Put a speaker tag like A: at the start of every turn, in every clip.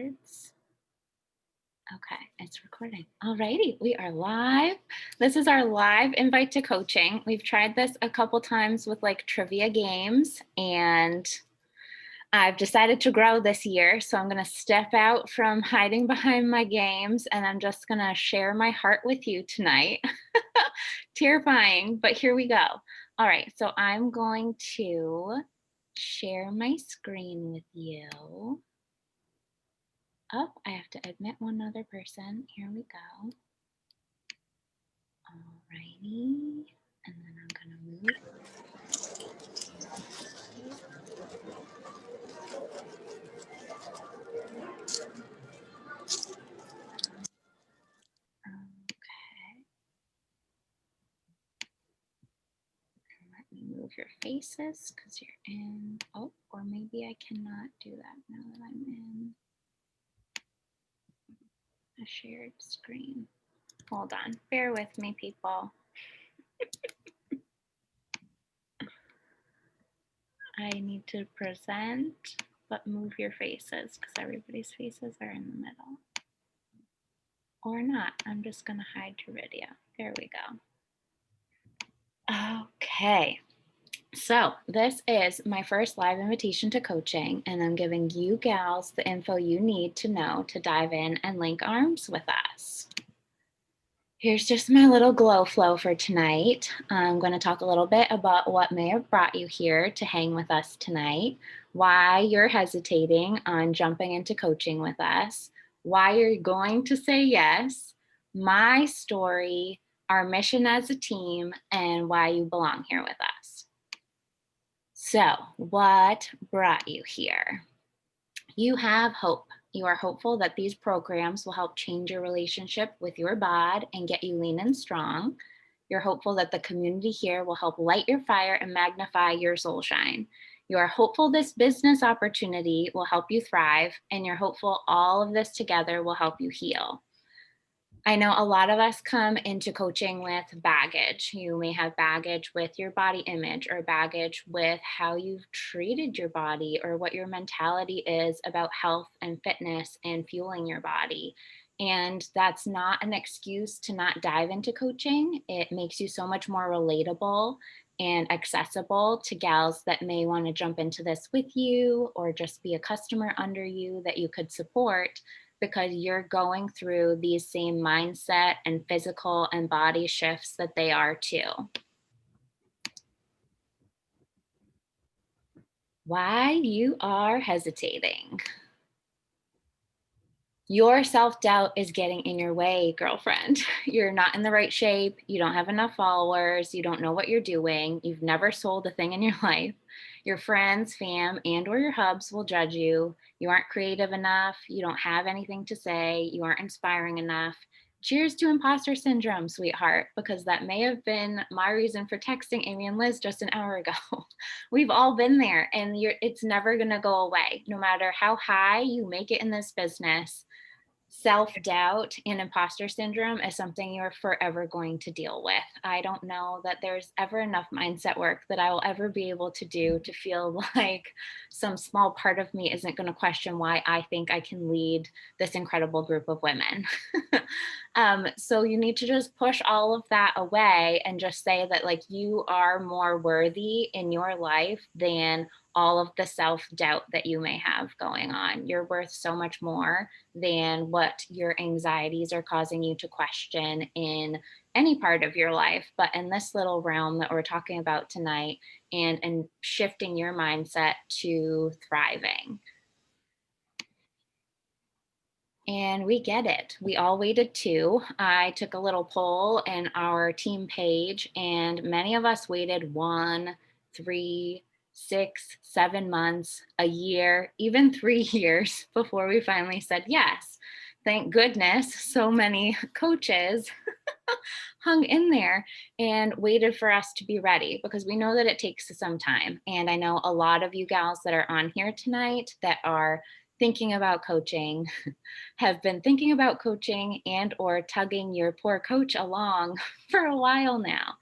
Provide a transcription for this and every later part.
A: words. Okay, it's recording. All righty, we are live. This is our live invite to coaching. We've tried this a couple times with like trivia games, and I've decided to grow this year. So I'm going to step out from hiding behind my games, and I'm just going to share my heart with you tonight. Terrifying, but here we go. All right, so I'm going to share my screen with you. Oh, I have to admit one other person. Here we go. All righty. And then I'm going to move. Okay. And let me move your faces because you're in. Oh, or maybe I cannot do that now that I'm in a shared screen. Hold on. Bear with me, people. I need to present, but move your faces because everybody's faces are in the middle. Or not. I'm just going to hide your video. There we go. Okay. So this is my first live invitation to coaching, and I'm giving you gals the info you need to know to dive in and link arms with us. Here's just my little glow flow for tonight. I'm going to talk a little bit about what may have brought you here to hang with us tonight, why you're hesitating on jumping into coaching with us, why you're going to say yes, my story, our mission as a team, and why you belong here with us. So, what brought you here? You have hope. You are hopeful that these programs will help change your relationship with your bod and get you lean and strong. You're hopeful that the community here will help light your fire and magnify your soul shine. You are hopeful this business opportunity will help you thrive, and you're hopeful all of this together will help you heal. I know a lot of us come into coaching with baggage. You may have baggage with your body image or baggage with how you've treated your body or what your mentality is about health and fitness and fueling your body. And that's not an excuse to not dive into coaching. It makes you so much more relatable and accessible to gals that may want to jump into this with you or just be a customer under you that you could support, because you're going through these same mindset and physical and body shifts that they are too. Why you are hesitating. Your self-doubt is getting in your way, girlfriend. You're not in the right shape. You don't have enough followers. You don't know what you're doing. You've never sold a thing in your life. Your friends, fam, and or your hubs will judge you. You aren't creative enough. You don't have anything to say. You aren't inspiring enough. Cheers to imposter syndrome, sweetheart, because that may have been my reason for texting Amy and Liz just an hour ago. We've all been there, and it's never going to go away. No matter how high you make it in this business, self-doubt and imposter syndrome is something you're forever going to deal with. I don't know that there's ever enough mindset work that I will ever be able to do to feel like some small part of me isn't going to question why I think I can lead this incredible group of women. So you need to just push all of that away and just say that like you are more worthy in your life than all of the self-doubt that you may have going on. You're worth so much more than what your anxieties are causing you to question in any part of your life. But in this little realm that we're talking about tonight, and shifting your mindset to thriving. And we get it. We all waited too. I took a little poll in our team page, and many of us waited 1, 3, 6, 7 months, a year, even 3 years before we finally said yes. Thank goodness so many coaches hung in there and waited for us to be ready, because we know that it takes some time. And I know a lot of you gals that are on here tonight that are thinking about coaching, have been thinking about coaching and or tugging your poor coach along for a while now.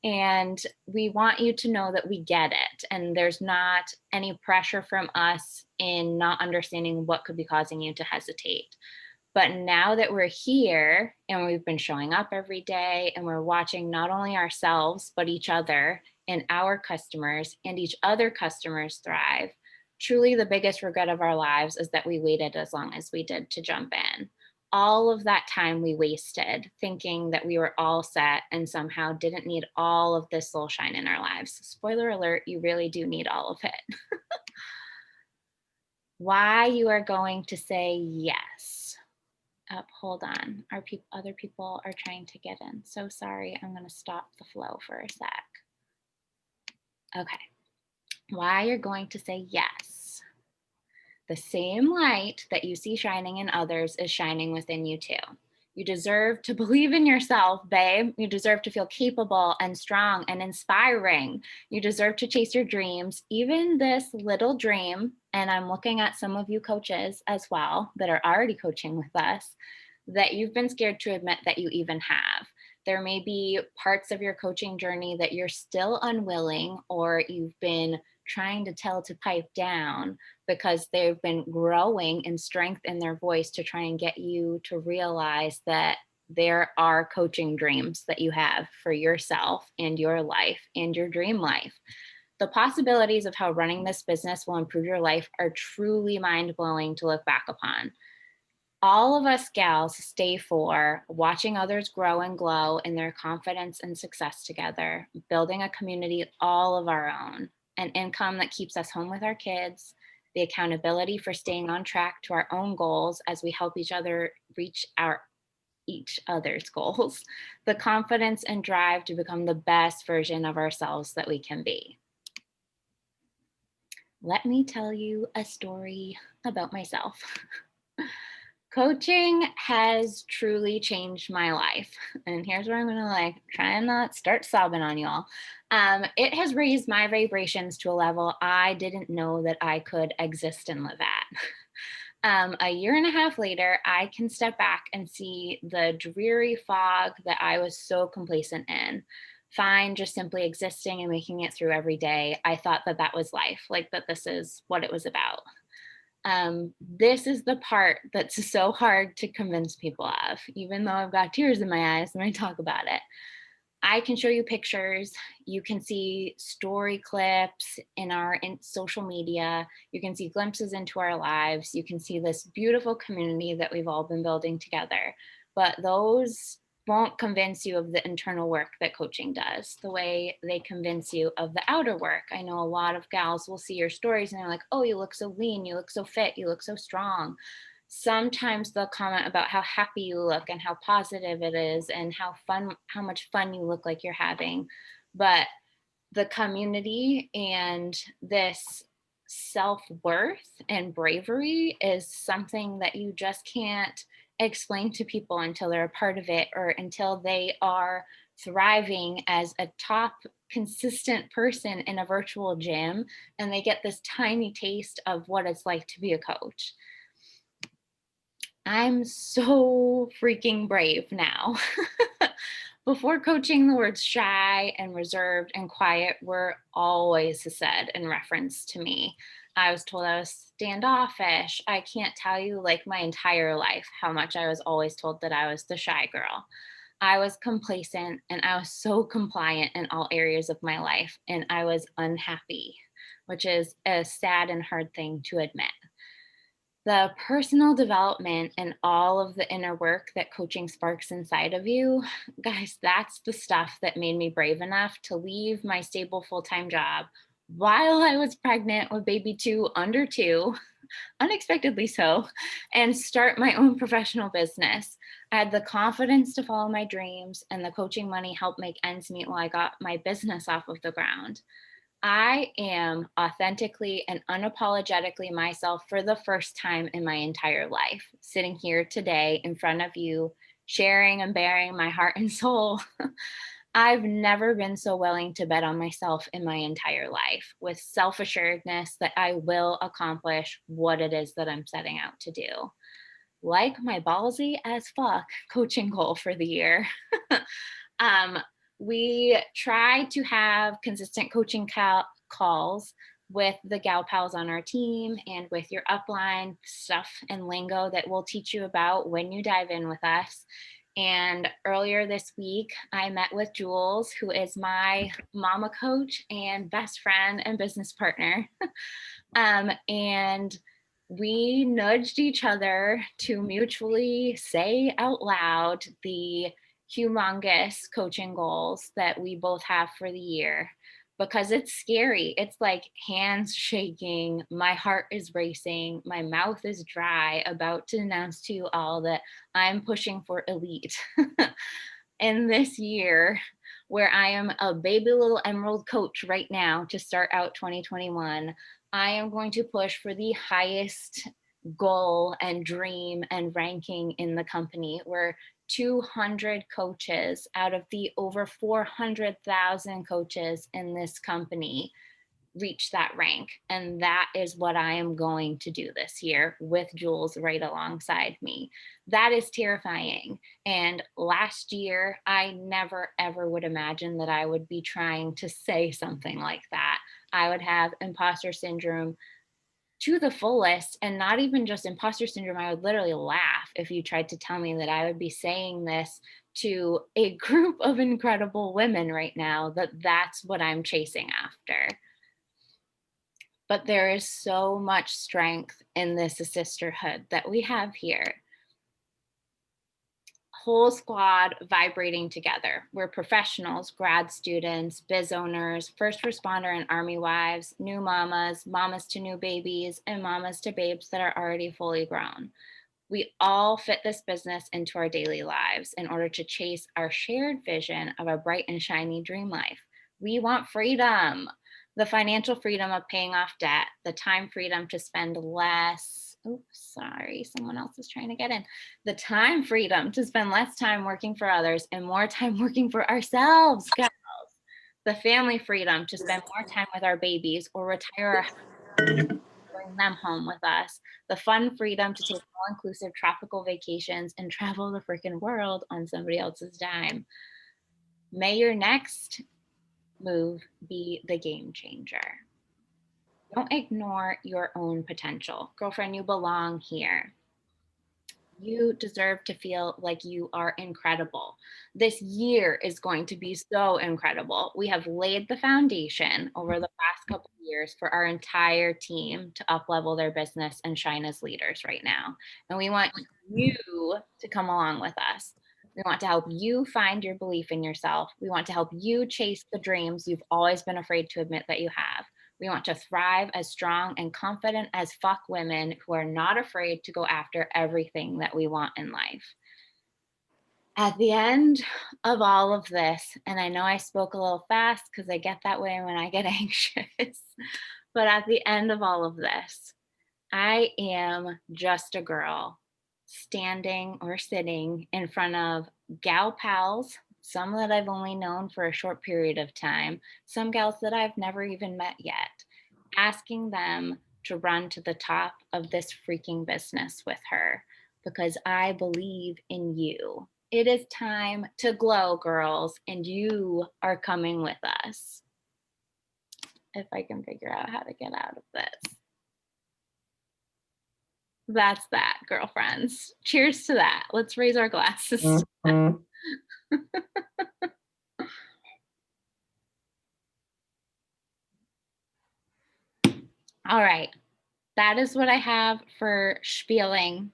A: And we want you to know that we get it. And there's not any pressure from us in not understanding what could be causing you to hesitate. But now that we're here and we've been showing up every day and we're watching not only ourselves, but each other and our customers and each other customers thrive, truly the biggest regret of our lives is that we waited as long as we did to jump in. All of that time we wasted thinking that we were all set and somehow didn't need all of this soul shine in our lives. Spoiler alert, you really do need all of it. Why you are going to say yes. Hold on. Other people are trying to get in. So sorry. I'm going to stop the flow for a sec. Okay. Why you're going to say yes. The same light that you see shining in others is shining within you too. You deserve to believe in yourself, babe. You deserve to feel capable and strong and inspiring. You deserve to chase your dreams, even this little dream. And I'm looking at some of you coaches as well that are already coaching with us that you've been scared to admit that you even have. There may be parts of your coaching journey that you're still unwilling or you've been trying to tell to pipe down because they've been growing in strength in their voice to try and get you to realize that there are coaching dreams that you have for yourself and your life and your dream life. The possibilities of how running this business will improve your life are truly mind-blowing to look back upon. All of us gals stay for watching others grow and glow in their confidence and success together, building a community all of our own, an income that keeps us home with our kids, the accountability for staying on track to our own goals as we help each other reach each other's goals, the confidence and drive to become the best version of ourselves that we can be. Let me tell you a story about myself. Coaching has truly changed my life. And here's where I'm gonna try and not start sobbing on y'all. It has raised my vibrations to a level I didn't know that I could exist and live at. A year and a half later, I can step back and see the dreary fog that I was so complacent in. Fine, just simply existing and making it through every day. I thought that that was life, like that this is what it was about. This is the part that's so hard to convince people of, even though I've got tears in my eyes when I talk about it. I can show you pictures. You can see story clips in social media. You can see glimpses into our lives. You can see this beautiful community that we've all been building together. But those won't convince you of the internal work that coaching does, the way they convince you of the outer work. I know a lot of gals will see your stories and they're like, oh, you look so lean, you look so fit, you look so strong. Sometimes they'll comment about how happy you look and how positive it is and how much fun you look like you're having. But the community and this self-worth and bravery is something that you just can't explain to people until they're a part of it or until they are thriving as a top consistent person in a virtual gym and they get this tiny taste of what it's like to be a coach. I'm so freaking brave now. Before coaching, the words shy and reserved and quiet were always said in reference to me. I was told I was standoffish. I can't tell you, like, my entire life, how much I was always told that I was the shy girl. I was complacent and I was so compliant in all areas of my life, and I was unhappy, which is a sad and hard thing to admit. The personal development and all of the inner work that coaching sparks inside of you, guys, that's the stuff that made me brave enough to leave my stable full-time job while I was pregnant with baby two under two, unexpectedly so, and start my own professional business. I had the confidence to follow my dreams, and the coaching money helped make ends meet while I got my business off of the ground. I am authentically and unapologetically myself for the first time in my entire life, sitting here today in front of you, sharing and bearing my heart and soul. I've never been so willing to bet on myself in my entire life with self assuredness that I will accomplish what it is that I'm setting out to do. Like my ballsy as fuck coaching goal for the year. um, we try to have consistent coaching calls with the gal pals on our team and with your upline stuff and lingo that we'll teach you about when you dive in with us. And earlier this week, I met with Jules, who is my mama coach and best friend and business partner. And we nudged each other to mutually say out loud the humongous coaching goals that we both have for the year because it's scary. It's like hands shaking, my heart is racing, my mouth is dry, about to announce to you all that I'm pushing for elite. In this year, where I am a baby little emerald coach right now to start out 2021, I am going to push for the highest goal and dream and ranking in the company, where 200 coaches out of the over 400,000 coaches in this company reach that rank. And that is what I am going to do this year with Jules right alongside me. That is terrifying. And last year, I never, ever would imagine that I would be trying to say something like that. I would have imposter syndrome to the fullest, and not even just imposter syndrome. I would literally laugh if you tried to tell me that I would be saying this to a group of incredible women right now, that that's what I'm chasing after. But there is so much strength in this sisterhood that we have here. Whole squad vibrating together. We're professionals, grad students, biz owners, first responder and army wives, new mamas, mamas to new babies, and mamas to babes that are already fully grown. We all fit this business into our daily lives in order to chase our shared vision of a bright and shiny dream life. We want freedom, the financial freedom of paying off debt, the time freedom to spend less. Oops, sorry, someone else is trying to get in. The time freedom to spend less time working for others and more time working for ourselves, guys. The family freedom to spend more time with our babies or retire our bring them home with us, the fun freedom to take all inclusive tropical vacations and travel the freaking world on somebody else's dime. May your next move be the game changer. Don't ignore your own potential. Girlfriend, you belong here. You deserve to feel like you are incredible. This year is going to be so incredible. We have laid the foundation over the past couple of years for our entire team to up-level their business and shine as leaders right now. And we want you to come along with us. We want to help you find your belief in yourself. We want to help you chase the dreams you've always been afraid to admit that you have. We want to thrive as strong and confident as fuck women who are not afraid to go after everything that we want in life. At the end of all of this, and I know I spoke a little fast because I get that way when I get anxious, but at the end of all of this, I am just a girl standing or sitting in front of gal pals, some that I've only known for a short period of time, some gals that I've never even met yet, asking them to run to the top of this freaking business with her because I believe in you. It is time to glow, girls, and you are coming with us. If I can figure out how to get out of this. That's that, girlfriends. Cheers to that. Let's raise our glasses. All right. That is what I have for spieling.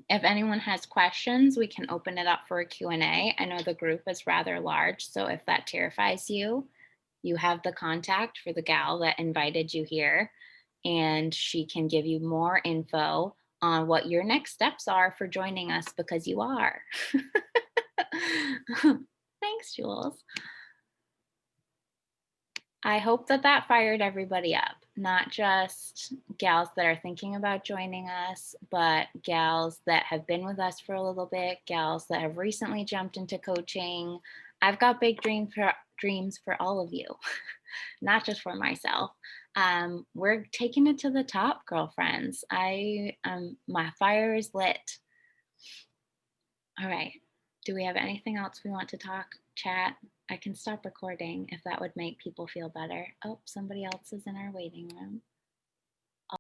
A: If anyone has questions, we can open it up for a Q&A. I know the group is rather large, so if that terrifies you, you have the contact for the gal that invited you here, and she can give you more info on what your next steps are for joining us, because you are. Thanks, Jules. I hope that that fired everybody up, not just gals that are thinking about joining us, but gals that have been with us for a little bit, gals that have recently jumped into coaching. I've got big dreams for all of you, not just for myself. We're taking it to the top, girlfriends. My fire is lit. All right. Do we have anything else we want to talk, chat? I can stop recording if that would make people feel better. Oh, somebody else is in our waiting room.